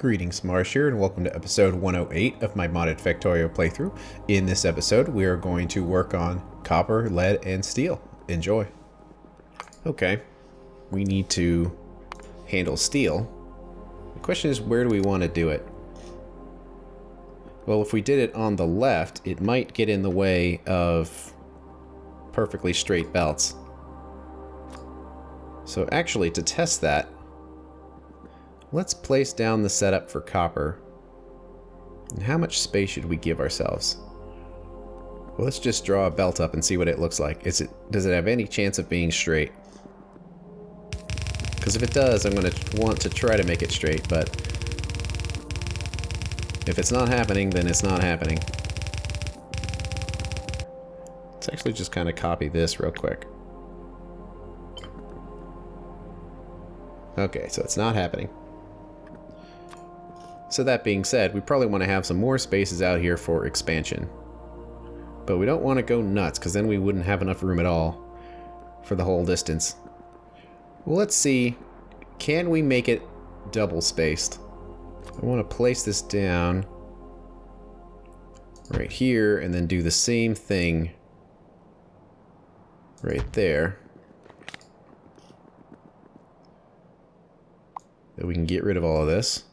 Greetings, Marsh here, and welcome to episode 108 of my modded Factorio playthrough. In this episode, we are going to work on copper, lead, and steel. Enjoy. Okay, we need to handle steel. The question is, where do we want to do it? Well, if we did it on the left, it might get in the way of perfectly straight belts. So actually, to test that, let's place down the setup for copper. And how much space should we give ourselves? Well, let's just draw a belt up and see what it looks like. Does it have any chance of being straight? Because if it does, I'm going to want to try to make it straight, but if it's not happening, then it's not happening. Let's actually just kind of copy this real quick. Okay, so it's not happening. So that being said, we probably want to have some more spaces out here for expansion. But we don't want to go nuts, because then we wouldn't have enough room at all for the whole distance. Well, let's see. Can we make it double spaced? I want to place this down right here, and then do the same thing right there. Then we can get rid of all of this.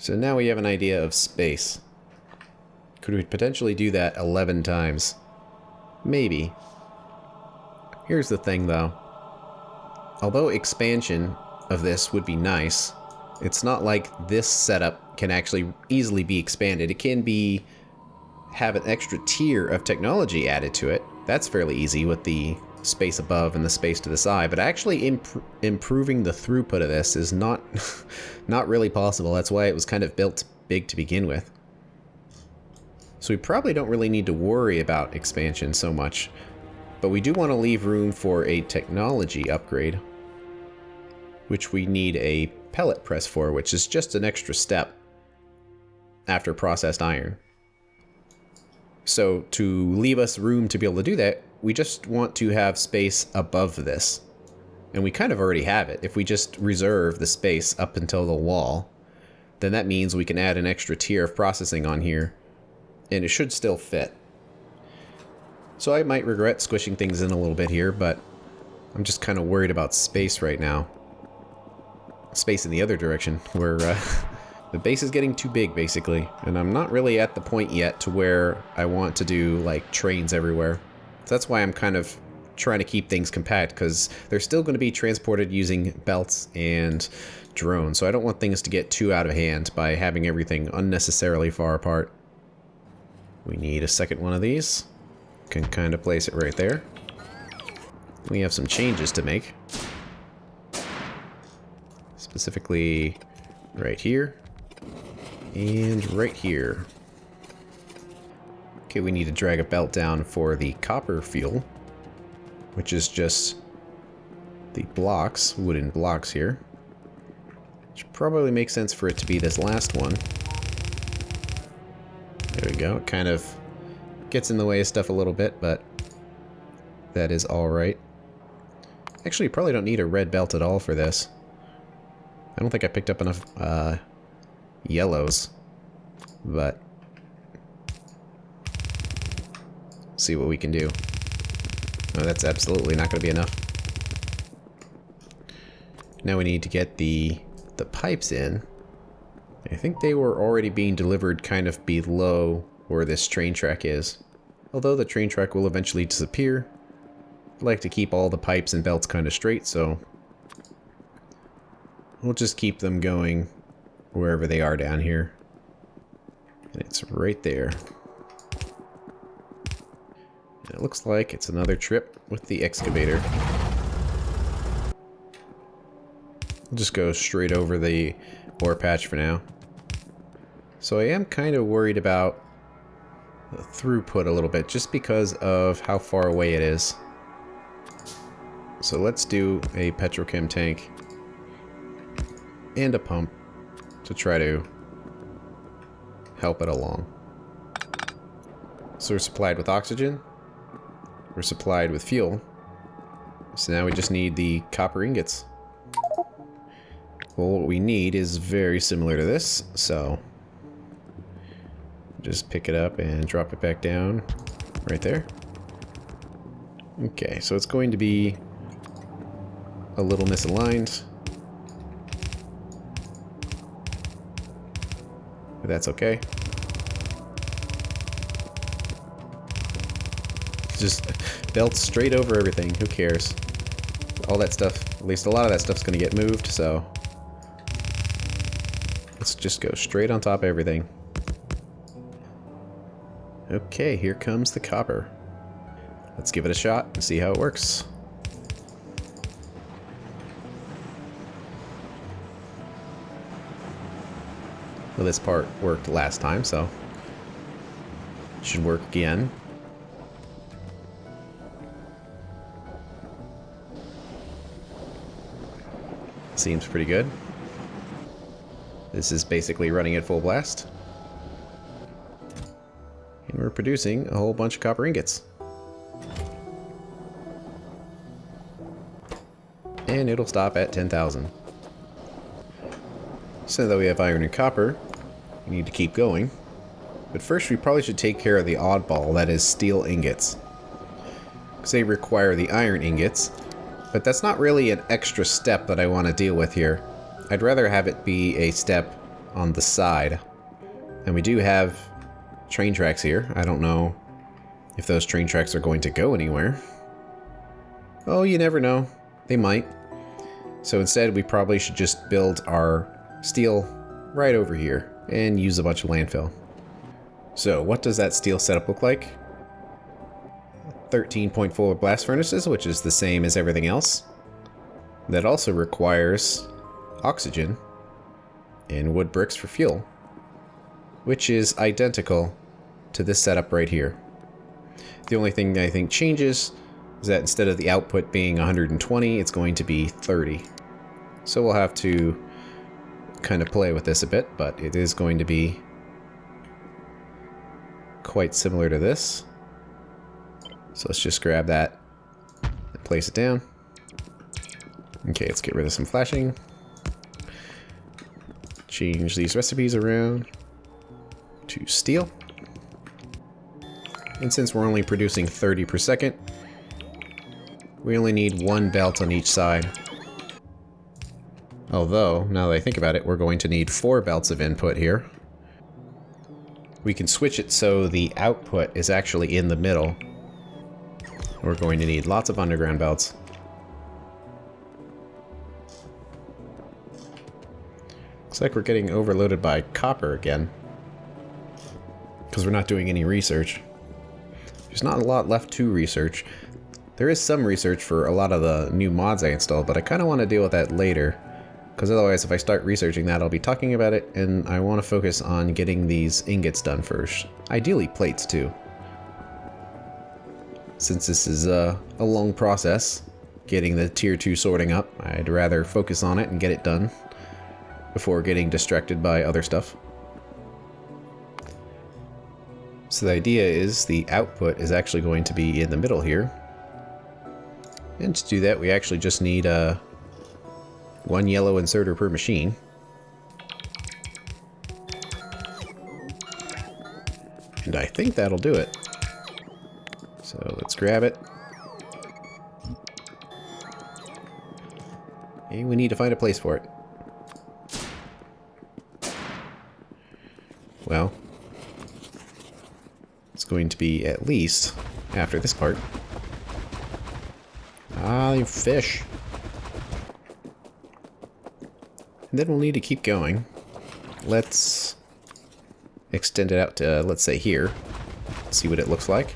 So now we have an idea of space. Could we potentially do that 11 times? Maybe. Here's the thing though. Although expansion of this would be nice, it's not like this setup can actually easily be expanded. It can have an extra tier of technology added to it. That's fairly easy with the space above and the space to the side, but actually improving the throughput of this is not really possible. That's why it was kind of built big to begin with. So we probably don't really need to worry about expansion so much, but we do want to leave room for a technology upgrade, which we need a pellet press for, which is just an extra step after processed iron. So to leave us room to be able to do that, we just want to have space above this. And we kind of already have it. If we just reserve the space up until the wall, then that means we can add an extra tier of processing on here, and it should still fit. So I might regret squishing things in a little bit here, but I'm just kind of worried about space right now. Space in the other direction, where the base is getting too big, basically. And I'm not really at the point yet to where I want to do, like, trains everywhere. So that's why I'm kind of trying to keep things compact, because they're still going to be transported using belts and drones. So I don't want things to get too out of hand by having everything unnecessarily far apart. We need a second one of these. Can kind of place it right there. We have some changes to make. Specifically right here and right here. Okay, we need to drag a belt down for the copper fuel, which is just the blocks, wooden blocks here. Which probably makes sense for it to be this last one. There we go. It kind of gets in the way of stuff a little bit, but that is alright. Actually, you probably don't need a red belt at all for this. I don't think I picked up enough yellows, but see what we can do. Oh, that's absolutely not going to be enough. Now we need to get the pipes in. I think they were already being delivered kind of below where this train track is. Although the train track will eventually disappear, I like to keep all the pipes and belts kind of straight, so we'll just keep them going wherever they are down here. And it's right there. And it looks like it's another trip with the excavator. We'll just go straight over the ore patch for now. So I am kind of worried about the throughput a little bit, just because of how far away it is. So let's do a petrochem tank and a pump to try to help it along. So we're supplied with oxygen, we're supplied with fuel, so now we just need the copper ingots. Well, what we need is very similar to this, so just pick it up and drop it back down right there. Okay, so it's going to be a little misaligned, but that's okay. Just belt straight over everything, who cares? All that stuff, at least a lot of that stuff's gonna get moved, so let's just go straight on top of everything. Okay, here comes the copper. Let's give it a shot and see how it works. Well, this part worked last time, so it should work again. Seems pretty good. This is basically running at full blast. And we're producing a whole bunch of copper ingots. And it'll stop at 10,000. So that we have iron and copper, we need to keep going. But first we probably should take care of the oddball, that is steel ingots. Because they require the iron ingots, but that's not really an extra step that I want to deal with here. I'd rather have it be a step on the side. And we do have train tracks here. I don't know if those train tracks are going to go anywhere. Oh, you never know. They might. So instead, we probably should just build our steel right over here and use a bunch of landfill. So what does that steel setup look like? 13.4 blast furnaces, which is the same as everything else. That also requires oxygen and wood bricks for fuel, which is identical to this setup right here. The only thing that I think changes is that instead of the output being 120, it's going to be 30. So we'll have to kind of play with this a bit, but it is going to be quite similar to this. So let's just grab that and place it down. Okay, let's get rid of some flashing. Change these recipes around to steel. And since we're only producing 30 per second, we only need one belt on each side. Although, now that I think about it, we're going to need 4 belts of input here. We can switch it so the output is actually in the middle. We're going to need lots of underground belts. Looks like we're getting overloaded by copper again, because we're not doing any research. There's not a lot left to research. There is some research for a lot of the new mods I installed, but I kind of want to deal with that later, because otherwise if I start researching that, I'll be talking about it, and I want to focus on getting these ingots done first. Ideally plates too. Since this is a long process, getting the tier 2 sorting up, I'd rather focus on it and get it done before getting distracted by other stuff. So the idea is the output is actually going to be in the middle here. And to do that, we actually just need one yellow inserter per machine. And I think that'll do it. So let's grab it. And we need to find a place for it. Well, it's going to be at least after this part. Ah, you fish. And then we'll need to keep going. Let's extend it out to, let's say, here. See what it looks like.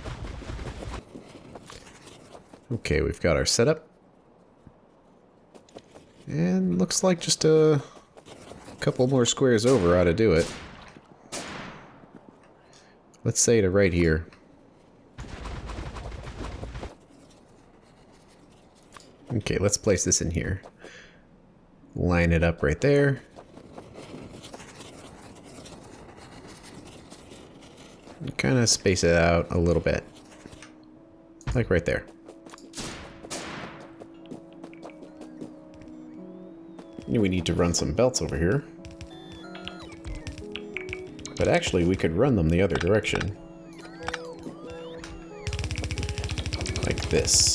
Okay, we've got our setup. And looks like just a couple more squares over ought to do it. Let's say to right here. Okay, let's place this in here. Line it up right there. Kind of space it out a little bit. Like right there. We need to run some belts over here. But actually, we could run them the other direction. Like this.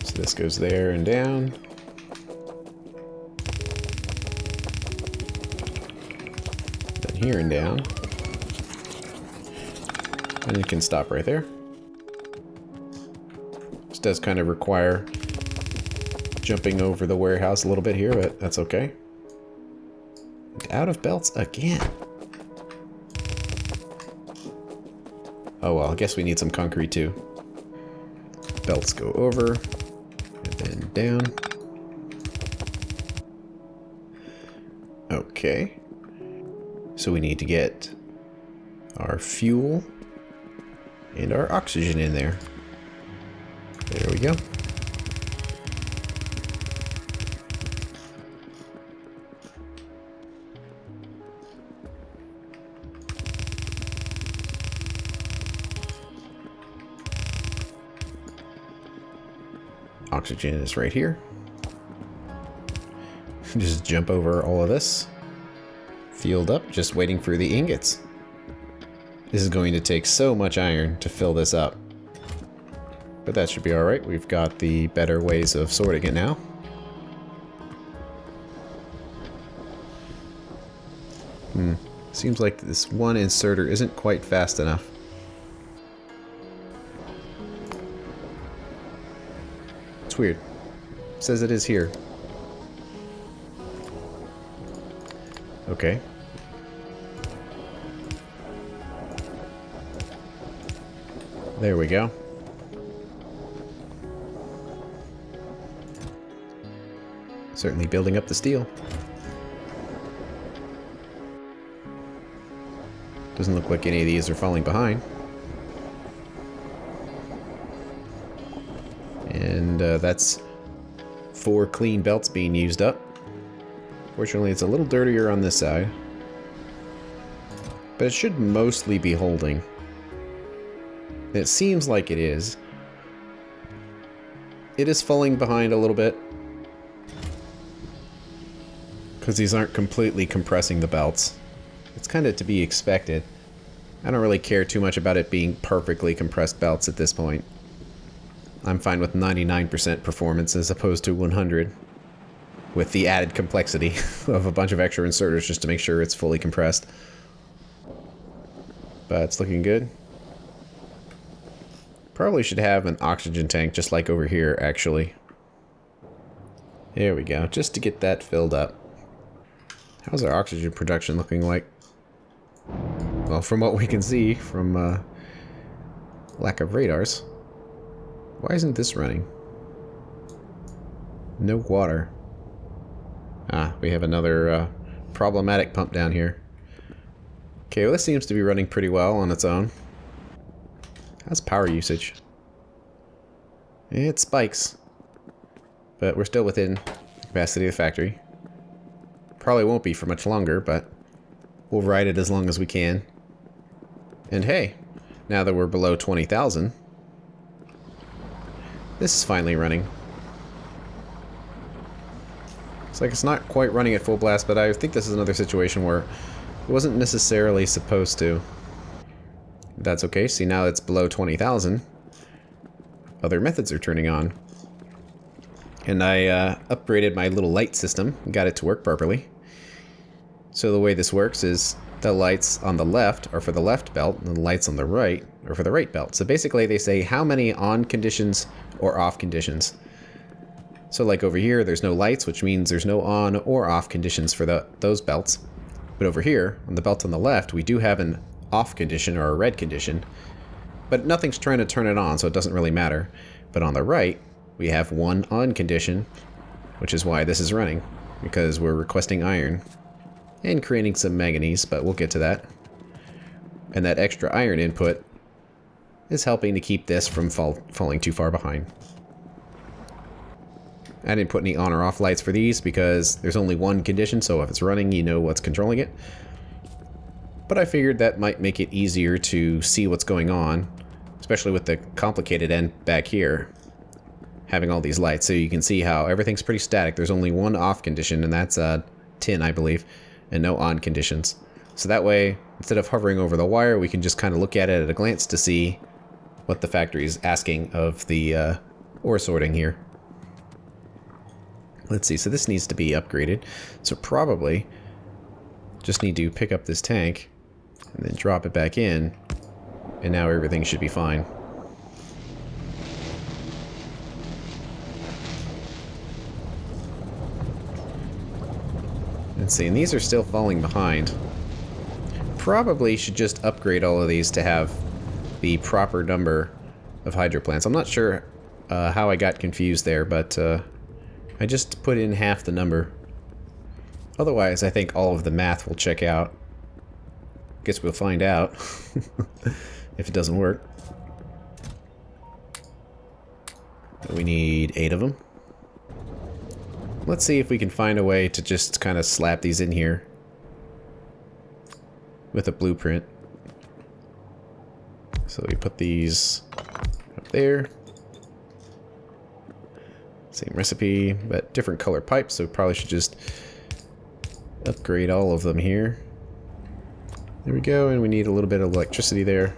So this goes there and down. Then here and down. And it can stop right there. This does kind of require jumping over the warehouse a little bit here, but that's okay. Out of belts again. Oh well, I guess we need some concrete too. Belts go over, and then down. Okay. So we need to get our fuel and our oxygen in there. There we go. Oxygen is right here. Just jump over all of this. Fueled up, just waiting for the ingots. This is going to take so much iron to fill this up. But that should be alright. We've got the better ways of sorting it now. Seems like this one inserter isn't quite fast enough. It's weird. It says it is here. Okay. There we go. Certainly building up the steel. Doesn't look like any of these are falling behind. And that's 4 clean belts being used up. Fortunately, it's a little dirtier on this side. But it should mostly be holding. It seems like it is. It is falling behind a little bit. Because these aren't completely compressing the belts. It's kind of to be expected. I don't really care too much about it being perfectly compressed belts at this point. I'm fine with 99% performance as opposed to 100. With the added complexity of a bunch of extra inserters just to make sure it's fully compressed. But it's looking good. Probably should have an oxygen tank just like over here, actually. There we go, just to get that filled up. How's our oxygen production looking like? Well, from what we can see from lack of radars. Why isn't this running? No water. Ah, we have another problematic pump down here. Okay, well this seems to be running pretty well on its own. How's power usage? It spikes. But we're still within the capacity of the factory. Probably won't be for much longer, but we'll ride it as long as we can. And hey, now that we're below 20,000, this is finally running. It's like it's not quite running at full blast, but I think this is another situation where it wasn't necessarily supposed to. That's okay. See, now it's below 20,000. Other methods are turning on. And I upgraded my little light system and got it to work properly. So the way this works is the lights on the left are for the left belt, and the lights on the right are for the right belt. So basically they say how many on conditions or off conditions. So like over here, there's no lights, which means there's no on or off conditions for those belts. But over here, on the belt on the left, we do have an off condition or a red condition. But nothing's trying to turn it on, so it doesn't really matter. But on the right, we have one on condition, which is why this is running, because we're requesting iron and creating some manganese, but we'll get to that. And that extra iron input is helping to keep this from falling too far behind. I didn't put any on or off lights for these because there's only one condition, so if it's running, you know what's controlling it. But I figured that might make it easier to see what's going on, especially with the complicated end back here. having all these lights. So you can see how everything's pretty static. There's only one off condition, and that's 10, I believe, and no on conditions. So that way, instead of hovering over the wire, we can just kind of look at it at a glance to see what the factory is asking of the ore sorting here. Let's see, so this needs to be upgraded. So probably just need to pick up this tank and then drop it back in, and now everything should be fine. Let's see, and these are still falling behind. Probably should just upgrade all of these to have the proper number of hydro plants. I'm not sure how I got confused there, but I just put in half the number. Otherwise, I think all of the math will check out. Guess we'll find out if it doesn't work. We need 8 of them. Let's see if we can find a way to just kind of slap these in here with a blueprint. So we put these up there. Same recipe, but different color pipes, so we probably should just upgrade all of them here. There we go, and we need a little bit of electricity there.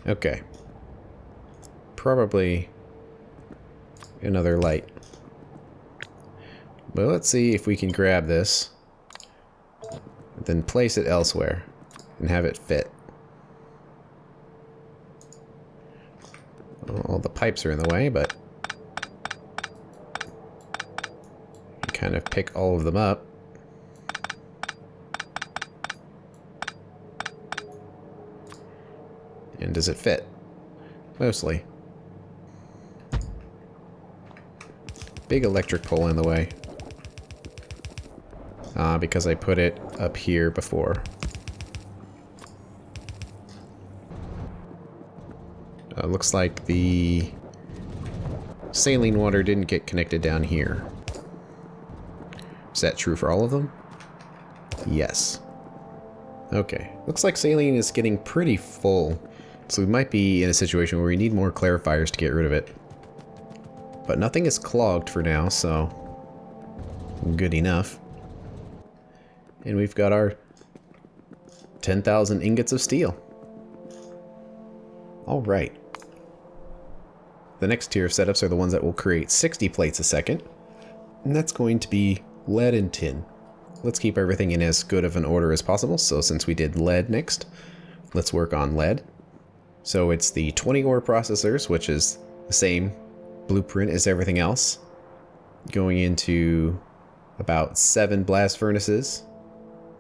Okay. Probably another light. But let's see if we can grab this, then place it elsewhere and have it fit. All the pipes are in the way, but you kind of pick all of them up. And does it fit? Mostly. Big electric pole in the way. Because I put it up here before. Looks like the saline water didn't get connected down here. Is that true for all of them? Yes. Okay. Looks like saline is getting pretty full. So we might be in a situation where we need more clarifiers to get rid of it. But nothing is clogged for now, so good enough. And we've got our 10,000 ingots of steel. All right. The next tier of setups are the ones that will create 60 plates a second. And that's going to be lead and tin. Let's keep everything in as good of an order as possible. So since we did lead next, let's work on lead. So it's the 20 ore processors, which is the same blueprint as everything else. Going into about 7 blast furnaces,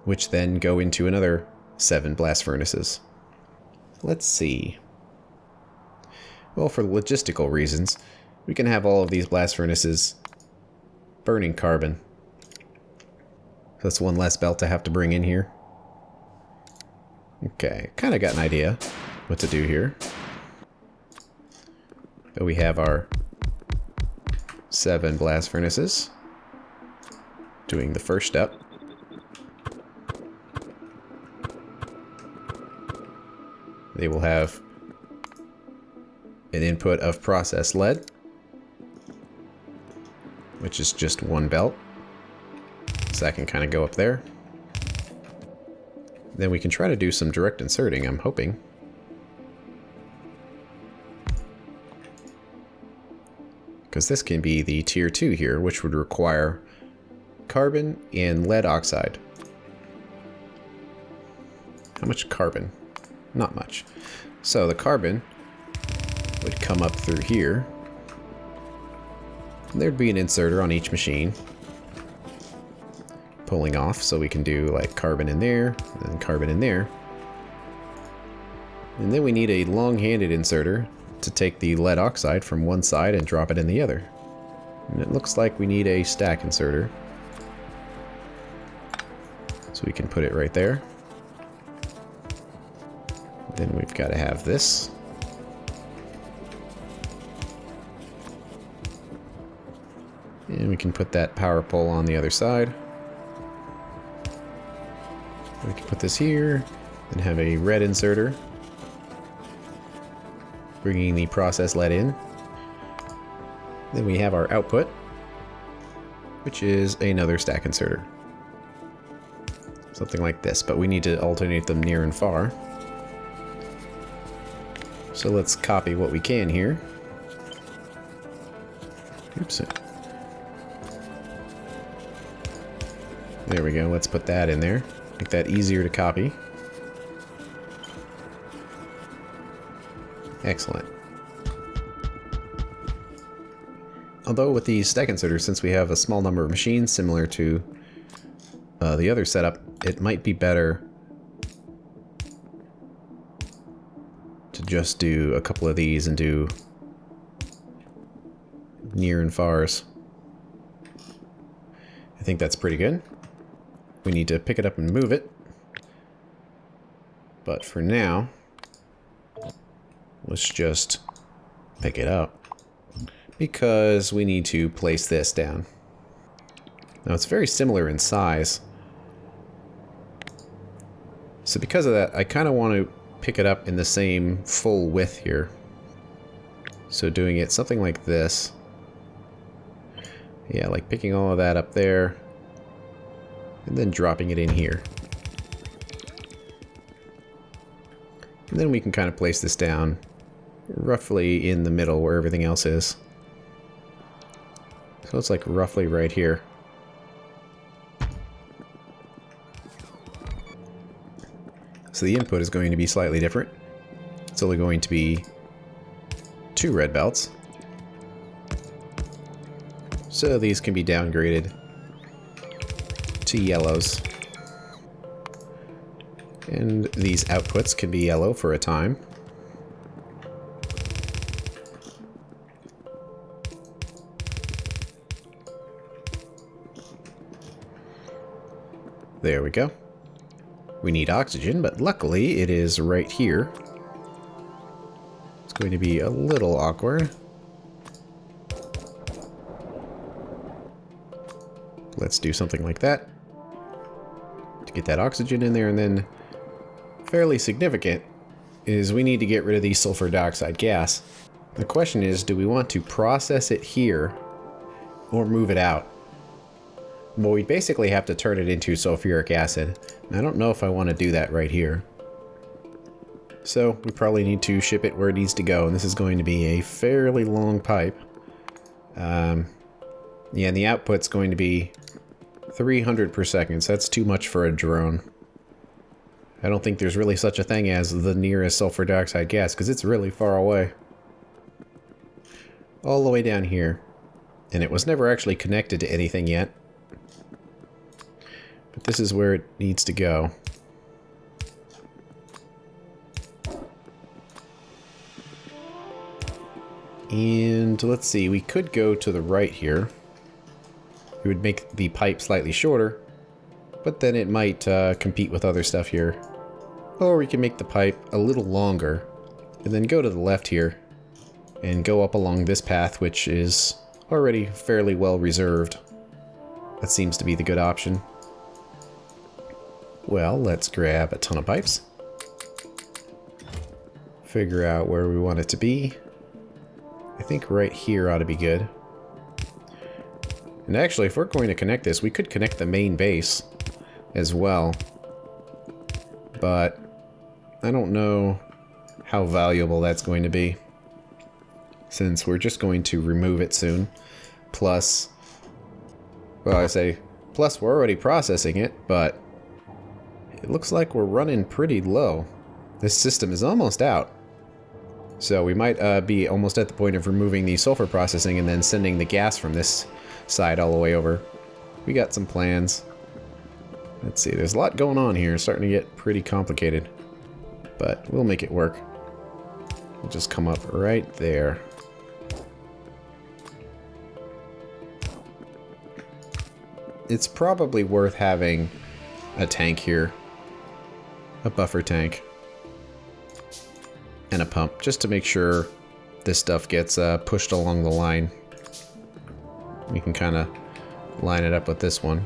which then go into another 7 blast furnaces. Let's see. Well, for logistical reasons, we can have all of these blast furnaces burning carbon. So that's one less belt to have to bring in here. Okay, kind of got an idea what to do here. But we have our 7 blast furnaces doing the first step. They will have an input of processed lead, which is just 1 belt. So that can kind of go up there. Then we can try to do some direct inserting, I'm hoping. Because this can be the tier 2 here, which would require carbon and lead oxide. How much carbon? Not much. So the carbon would come up through here. And there'd be an inserter on each machine. Pulling off, so we can do like carbon in there, and carbon in there. And then we need a long-handed inserter to take the lead oxide from one side and drop it in the other. And it looks like we need a stack inserter. So we can put it right there. Then we've got to have this. And we can put that power pole on the other side. We can put this here and have a red inserter. Bringing the process lead in. Then we have our output, which is another stack inserter. Something like this, but we need to alternate them near and far. So let's copy what we can here. Oops. There we go, let's put that in there. Make that easier to copy. Excellent. Although with the stack inserters, since we have a small number of machines similar to the other setup, it might be better to just do a couple of these and do near and fars. I think that's pretty good. We need to pick it up and move it. But for now, let's just pick it up, because we need to place this down. Now it's very similar in size. So because of that, I kind of want to pick it up in the same full width here. So doing it something like this. Yeah, like picking all of that up there, and then dropping it in here. And then we can kind of place this down roughly in the middle where everything else is. So it's like roughly right here. So the input is going to be slightly different. It's only going to be 2 red belts. So these can be downgraded to yellows. And these outputs can be yellow for a time. There we go. We need oxygen, but luckily it is right here. It's going to be a little awkward. Let's do something like that to get that oxygen in there, and then fairly significant is we need to get rid of the sulfur dioxide gas. The question is, do we want to process it here or move it out? Well, we basically have to turn it into sulfuric acid. And I don't know if I want to do that right here. So we probably need to ship it where it needs to go, and this is going to be a fairly long pipe. Yeah, and the output's going to be 300 per second, so that's too much for a drone. I don't think there's really such a thing as the nearest sulfur dioxide gas, because it's really far away. All the way down here. And it was never actually connected to anything yet. But this is where it needs to go. And let's see, we could go to the right here. It would make the pipe slightly shorter, but then it might compete with other stuff here. Or we can make the pipe a little longer, and then go to the left here, and go up along this path, which is already fairly well reserved. That seems to be the good option. Well, let's grab a ton of pipes. Figure out where we want it to be. I think right here ought to be good. And actually, if we're going to connect this, we could connect the main base as well. But I don't know how valuable that's going to be, since we're just going to remove it soon. Plus, well, I say, plus we're already processing it, but it looks like we're running pretty low. This system is almost out. So we might be almost at the point of removing the sulfur processing and then sending the gas from this side all the way over. We got some plans. Let's see, there's a lot going on here. It's starting to get pretty complicated. But we'll make it work. We'll just come up right there. It's probably worth having a tank here. A buffer tank. And a pump, just to make sure this stuff gets pushed along the line. We can kind of line it up with this one.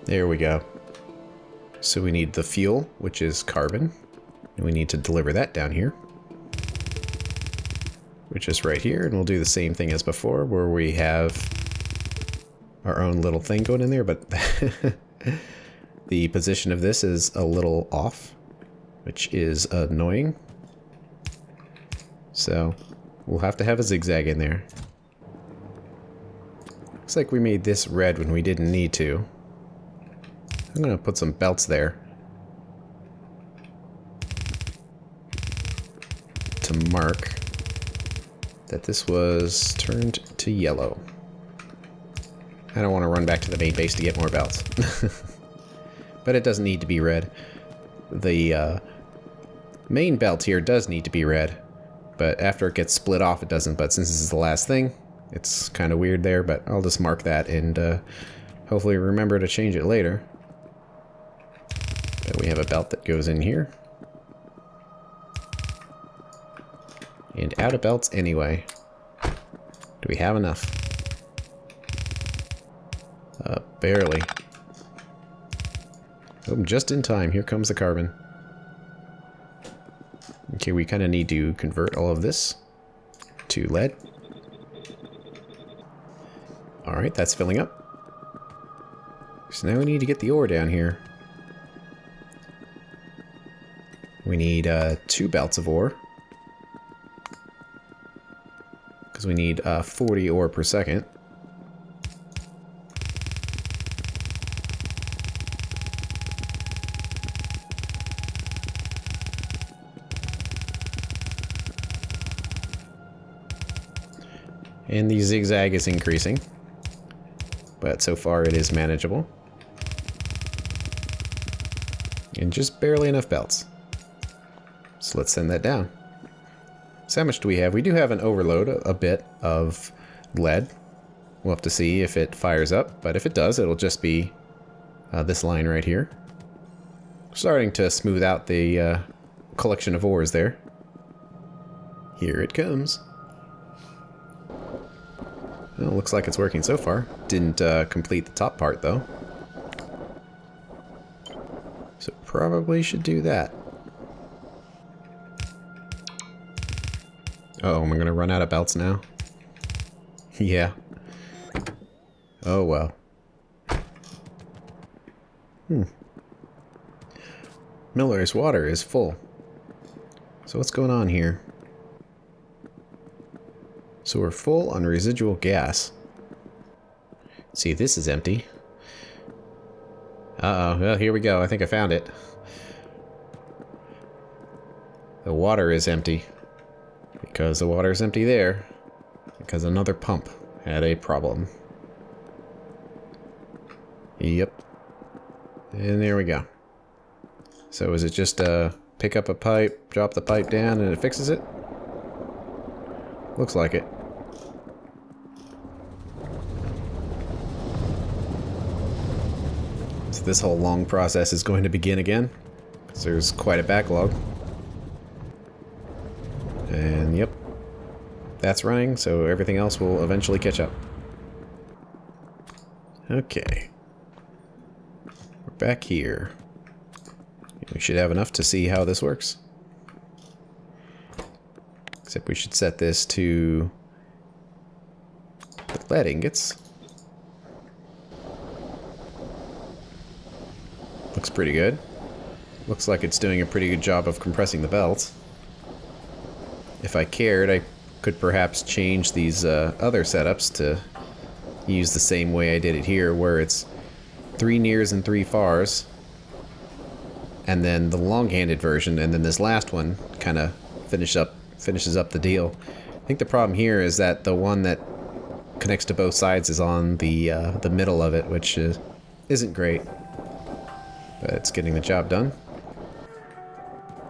There we go. So we need the fuel, which is carbon. And we need to deliver that down here, which is right here. And we'll do the same thing as before, where we have our own little thing going in there, but the position of this is a little off, which is annoying. So we'll have to have a zigzag in there. Looks like we made this red when we didn't need to. I'm gonna put some belts there to mark that this was turned to yellow. I don't want to run back to the main base to get more belts. But it doesn't need to be red. The main belt here does need to be red, but after it gets split off it doesn't. But since this is the last thing, it's kind of weird there, but I'll just mark that and hopefully remember to change it later. But we have a belt that goes in here. And out of belts anyway. Do we have enough? Barely. Oh, just in time. Here comes the carbon. Okay, we kind of need to convert all of this to lead. Alright, that's filling up. So now we need to get the ore down here. We need 2 belts of ore. Because we need 40 ore per second. And the zigzag is increasing, but so far it is manageable. And just barely enough belts. So let's send that down. So how much do we have? We do have an overload, a bit of lead. We'll have to see if it fires up, but if it does, it'll just be this line right here. Starting to smooth out the collection of ores there. Here it comes. Well, looks like it's working so far. Didn't complete the top part, though. So probably should do that. Oh, am I gonna run out of belts now? Yeah. Oh, well. Miller's water is full. So what's going on here? So we're full on residual gas. See, this is empty. Uh-oh, well, here we go. I think I found it. The water is empty. Because the water is empty there. Because another pump had a problem. Yep. And there we go. So is it just pick up a pipe, drop the pipe down, and it fixes it? Looks like it. So this whole long process is going to begin again, because there's quite a backlog. And yep, that's running, so everything else will eventually catch up. Okay. We're back here. We should have enough to see how this works. Except we should set this to the lead ingots. Looks pretty good. Looks like it's doing a pretty good job of compressing the belts. If I cared, I could perhaps change these other setups to use the same way I did it here, where it's 3 nears and 3 fars, and then the long-handed version, and then this last one kind of finishes up the deal. I think the problem here is that the one that connects to both sides is on the middle of it, which isn't great, but it's getting the job done.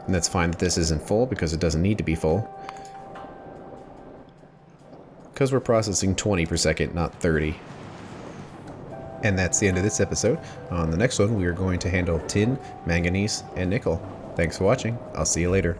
And that's fine that this isn't full, because it doesn't need to be full. Because we're processing 20 per second, not 30. And that's the end of this episode. On the next one, we are going to handle tin, manganese, and nickel. Thanks for watching. I'll see you later.